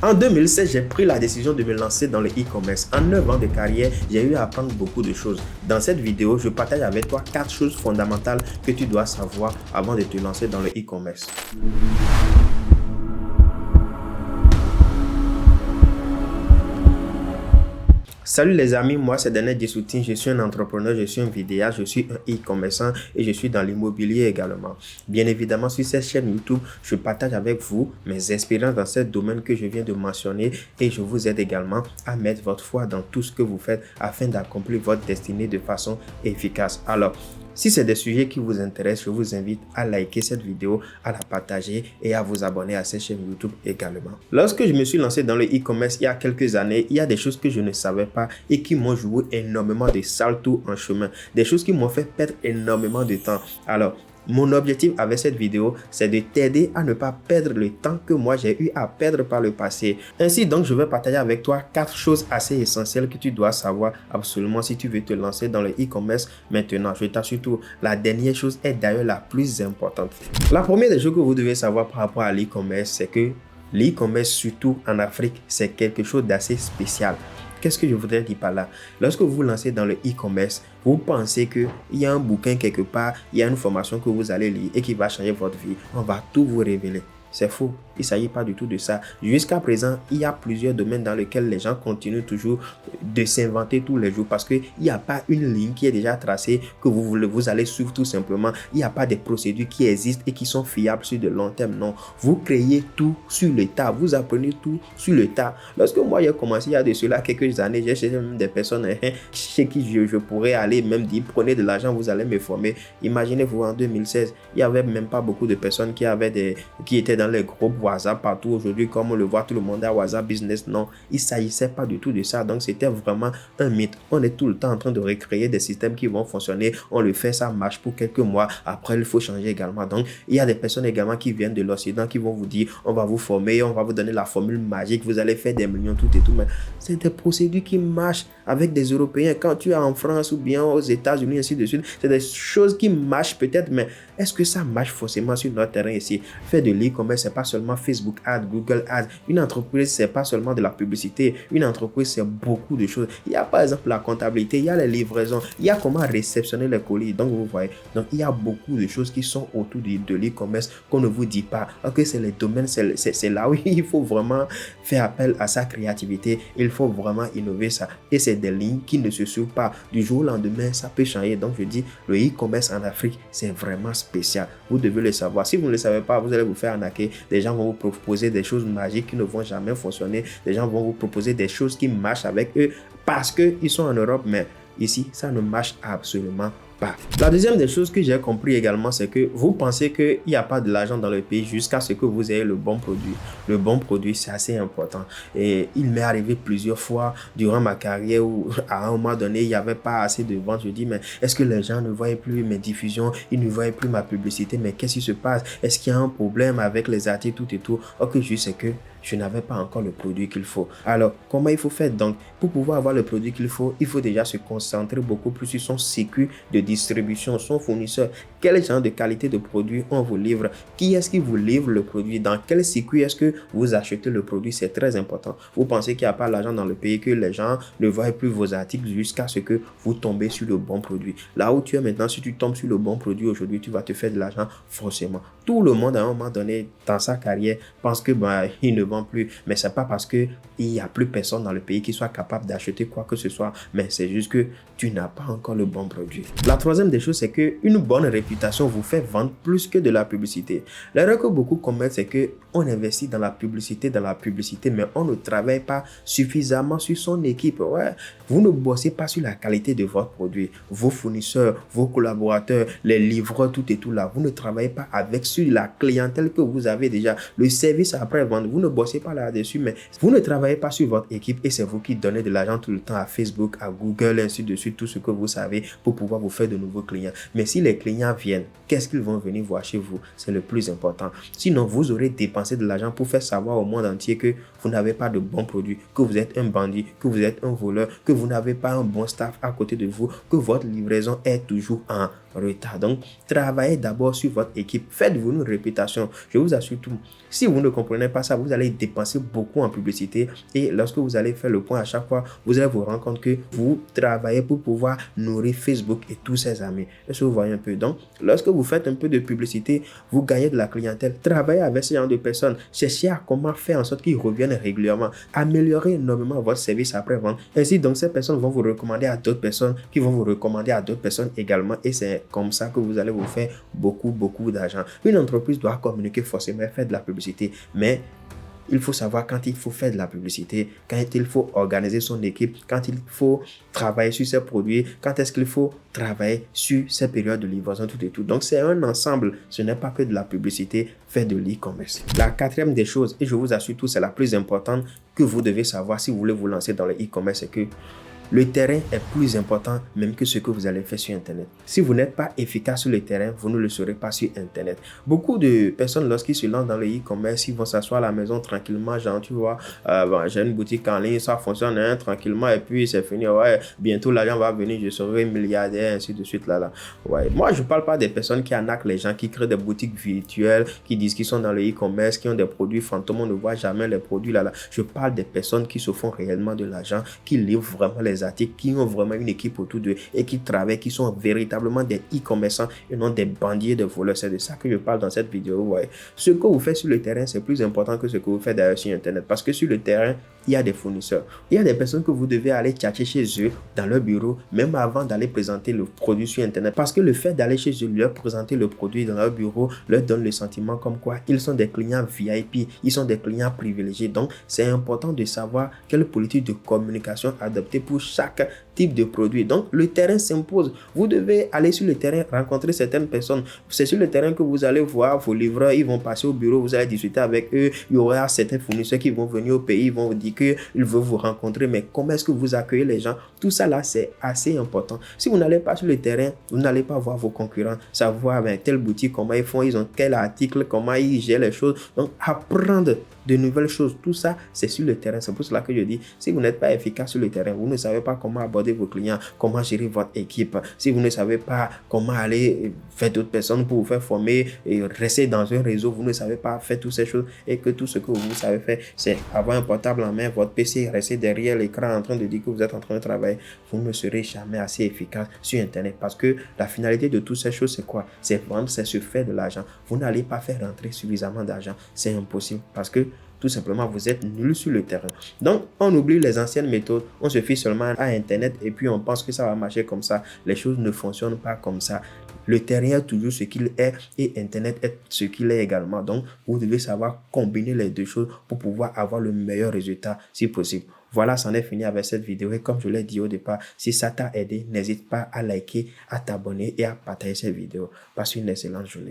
En 2016, j'ai pris la décision de me lancer dans le e-commerce. En 9 ans de carrière, j'ai eu à apprendre beaucoup de choses. Dans cette vidéo, je partage avec toi 4 choses fondamentales que tu dois savoir avant de te lancer dans le e-commerce. Salut les amis, moi c'est Daniel Dissoutin, je suis un entrepreneur, je suis un vidéaste, je suis un e-commerçant et je suis dans l'immobilier également. Bien évidemment, sur cette chaîne YouTube, je partage avec vous mes expériences dans ce domaine que je viens de mentionner et je vous aide également à mettre votre foi dans tout ce que vous faites afin d'accomplir votre destinée de façon efficace. Alors, si c'est des sujets qui vous intéressent, je vous invite à liker cette vidéo, à la partager et à vous abonner à cette chaîne YouTube également. Lorsque je me suis lancé dans le e-commerce il y a quelques années, il y a des choses que je ne savais pas et qui m'ont joué énormément de saltos en chemin. Des choses qui m'ont fait perdre énormément de temps. Alors, mon objectif avec cette vidéo, c'est de t'aider à ne pas perdre le temps que moi j'ai eu à perdre par le passé. Ainsi donc, je vais partager avec toi 4 choses assez essentielles que tu dois savoir absolument si tu veux te lancer dans le e-commerce maintenant. Je t'assure tout, la dernière chose est d'ailleurs la plus importante. La première des choses que vous devez savoir par rapport à l'e-commerce, c'est que l'e-commerce, surtout en Afrique, c'est quelque chose d'assez spécial. Qu'est-ce que je voudrais dire par là? Lorsque vous vous lancez dans le e-commerce, vous pensez qu'il y a un bouquin quelque part, il y a une formation que vous allez lire et qui va changer votre vie. On va tout vous révéler. C'est faux. Il ne s'agit pas du tout de ça. Jusqu'à présent, il y a plusieurs domaines dans lesquels les gens continuent toujours de s'inventer tous les jours parce qu'il n'y a pas une ligne qui est déjà tracée que vous allez suivre tout simplement. Il n'y a pas des procédures qui existent et qui sont fiables sur de long terme. Non. Vous créez tout sur le tas. Vous apprenez tout sur le tas. Lorsque moi, j'ai commencé il y a de cela quelques années, j'ai cherché même des personnes chez qui je pourrais aller même dire prenez de l'argent, vous allez me former. Imaginez-vous en 2016, il n'y avait même pas beaucoup de personnes qui étaient dans les groupes WhatsApp partout aujourd'hui, comme on le voit, tout le monde a WhatsApp Business. Non, il ne s'agissait pas du tout de ça. Donc, c'était vraiment un mythe. On est tout le temps en train de recréer des systèmes qui vont fonctionner. On le fait, ça marche pour quelques mois. Après, il faut changer également. Donc, il y a des personnes également qui viennent de l'Occident qui vont vous dire, on va vous former, on va vous donner la formule magique, vous allez faire des millions, tout et tout. Mais c'est des procédures qui marchent avec des Européens. Quand tu es en France ou bien aux États-Unis, ainsi de suite, c'est des choses qui marchent peut-être, mais est-ce que ça marche forcément sur notre terrain ici? Faire de l'e-commerce, c'est pas seulement Facebook Ads, Google Ads. Une entreprise, c'est pas seulement de la publicité. Une entreprise, c'est beaucoup de choses. Il y a par exemple la comptabilité, il y a les livraisons, il y a comment réceptionner les colis. Donc, vous voyez, donc il y a beaucoup de choses qui sont autour de l'e-commerce qu'on ne vous dit pas. Ok, c'est les domaines, c'est là où il faut vraiment faire appel à sa créativité. Il faut vraiment innover ça. Et c'est des lignes qui ne se suivent pas. Du jour au lendemain, ça peut changer. Donc, je dis, le e-commerce en Afrique, c'est vraiment spécial. Vous devez le savoir. Si vous ne le savez pas, vous allez vous faire arnaquer. Des gens vont vous proposer des choses magiques qui ne vont jamais fonctionner. Des gens vont vous proposer des choses qui marchent avec eux parce qu'ils sont en Europe, mais ici, ça ne marche absolument pas. La deuxième des choses que j'ai compris également, c'est que vous pensez qu'il n'y a pas de l'argent dans le pays jusqu'à ce que vous ayez le bon produit. Le bon produit, c'est assez important. Et il m'est arrivé plusieurs fois durant ma carrière où à un moment donné, il n'y avait pas assez de ventes. Je dis, mais est-ce que les gens ne voyaient plus mes diffusions? Ils ne voyaient plus ma publicité? Mais qu'est-ce qui se passe? Est-ce qu'il y a un problème avec les articles, tout et tout? Ok, je sais que je n'avais pas encore le produit qu'il faut. Alors, comment il faut faire? Donc, pour pouvoir avoir le produit qu'il faut, il faut déjà se concentrer beaucoup plus sur son circuit de distribution, son fournisseur. Quel genre de qualité de produit on vous livre? Qui est-ce qui vous livre le produit? Dans quel circuit est-ce que vous achetez le produit? C'est très important. Vous pensez qu'il n'y a pas l'argent dans le pays, que les gens ne voient plus vos articles jusqu'à ce que vous tombez sur le bon produit. Là où tu es maintenant, si tu tombes sur le bon produit aujourd'hui, tu vas te faire de l'argent forcément. Tout le monde à un moment donné dans sa carrière pense que il ne vend plus, mais c'est pas parce que il n'y a plus personne dans le pays qui soit capable d'acheter quoi que ce soit, mais c'est juste que tu n'as pas encore le bon produit. La troisième des choses, c'est que une bonne réputation vous fait vendre plus que de la publicité. L'erreur que beaucoup commettent, c'est que on investit dans la publicité, mais on ne travaille pas suffisamment sur son équipe. Ouais, vous ne bossez pas sur la qualité de votre produit, vos fournisseurs, vos collaborateurs, les livreurs, tout et tout là. Vous ne travaillez pas avec sur la clientèle que vous avez déjà, le service après vente. Vous ne bossez pas là-dessus, mais vous ne travaillez pas sur votre équipe et c'est vous qui donnez de l'argent tout le temps à Facebook, à Google, ainsi de suite, tout ce que vous savez pour pouvoir vous faire de nouveaux clients. Mais si les clients viennent, qu'est-ce qu'ils vont venir voir chez vous? C'est le plus important. Sinon, vous aurez dépensé de l'argent pour faire savoir au monde entier que vous n'avez pas de bons produits, que vous êtes un bandit, que vous êtes un voleur, que vous n'avez pas un bon staff à côté de vous, que votre livraison est toujours en retard. Donc, travaillez d'abord sur votre équipe. Faites-vous une réputation. Je vous assure tout. Si vous ne comprenez pas ça, vous allez dépenser beaucoup en publicité et lorsque vous allez faire le point à chaque fois, vous allez vous rendre compte que vous travaillez pour pouvoir nourrir Facebook et tous ses amis. Est-ce que vous voyez un peu? Donc, lorsque vous faites un peu de publicité, vous gagnez de la clientèle. Travaillez avec ce genre de personnes. Cherchez à comment faire en sorte qu'ils reviennent régulièrement. Améliorez énormément votre service après-vente. Ainsi, donc, ces personnes vont vous recommander à d'autres personnes qui vont vous recommander à d'autres personnes également et c'est comme ça que vous allez vous faire beaucoup d'argent. Une entreprise doit communiquer forcément, faire de la publicité. Mais il faut savoir quand il faut faire de la publicité, quand il faut organiser son équipe, quand il faut travailler sur ses produits, quand est-ce qu'il faut travailler sur ses périodes de livraison, tout et tout. Donc, c'est un ensemble. Ce n'est pas que de la publicité, faire de l'e-commerce. La quatrième des choses, et je vous assure tout, c'est la plus importante que vous devez savoir si vous voulez vous lancer dans le e-commerce, c'est que le terrain est plus important même que ce que vous allez faire sur Internet. Si vous n'êtes pas efficace sur le terrain, vous ne le serez pas sur Internet. Beaucoup de personnes, lorsqu'ils se lancent dans le e-commerce, ils vont s'asseoir à la maison tranquillement, genre, tu vois, j'ai une boutique en ligne, ça fonctionne tranquillement et puis c'est fini, ouais, bientôt l'argent va venir, je serai milliardaire, ainsi de suite, là. Ouais. Moi, je ne parle pas des personnes qui arnaquent les gens, qui créent des boutiques virtuelles, qui disent qu'ils sont dans le e-commerce, qui ont des produits fantômes, on ne voit jamais les produits, là. Je parle des personnes qui se font réellement de l'argent, qui livrent vraiment les articles, qui ont vraiment une équipe autour d'eux et qui travaillent, qui sont véritablement des e-commerçants et non des bandits, des voleurs. C'est de ça que je parle dans cette vidéo. Ouais. Ce que vous faites sur le terrain, c'est plus important que ce que vous faites d'ailleurs sur Internet parce que sur le terrain, il y a des fournisseurs. Il y a des personnes que vous devez aller tchatcher chez eux, dans leur bureau, même avant d'aller présenter le produit sur Internet. Parce que le fait d'aller chez eux, leur présenter le produit dans leur bureau, leur donne le sentiment comme quoi ils sont des clients VIP, ils sont des clients privilégiés. Donc, c'est important de savoir quelle politique de communication adopter pour chaque type de produit. Donc, le terrain s'impose. Vous devez aller sur le terrain, rencontrer certaines personnes. C'est sur le terrain que vous allez voir vos livreurs, ils vont passer au bureau, vous allez discuter avec eux. Il y aura certains fournisseurs qui vont venir au pays, ils vont vous dire qu'ils veulent vous rencontrer, mais comment est-ce que vous accueillez les gens? Tout ça là, c'est assez important. Si vous n'allez pas sur le terrain, vous n'allez pas voir vos concurrents, savoir telle boutique, comment ils font, ils ont quel article, comment ils gèrent les choses. Donc, apprendre de nouvelles choses, tout ça, c'est sur le terrain. C'est pour cela que je dis, si vous n'êtes pas efficace sur le terrain, vous ne savez pas comment aborder vos clients, comment gérer votre équipe, si vous ne savez pas comment aller faire d'autres personnes pour vous faire former et rester dans un réseau, vous ne savez pas faire toutes ces choses et que tout ce que vous savez faire, c'est avoir un portable en main, votre PC, rester derrière l'écran en train de dire que vous êtes en train de travailler, vous ne serez jamais assez efficace sur Internet parce que la finalité de toutes ces choses, c'est quoi? C'est vendre, c'est se faire de l'argent. Vous n'allez pas faire rentrer suffisamment d'argent. C'est impossible parce que tout simplement, vous êtes nul sur le terrain. Donc, on oublie les anciennes méthodes. On se fie seulement à Internet et puis on pense que ça va marcher comme ça. Les choses ne fonctionnent pas comme ça. Le terrain est toujours ce qu'il est et Internet est ce qu'il est également. Donc, vous devez savoir combiner les deux choses pour pouvoir avoir le meilleur résultat si possible. Voilà, c'en est fini avec cette vidéo. Et comme je l'ai dit au départ, si ça t'a aidé, n'hésite pas à liker, à t'abonner et à partager cette vidéo. Passe une excellente journée.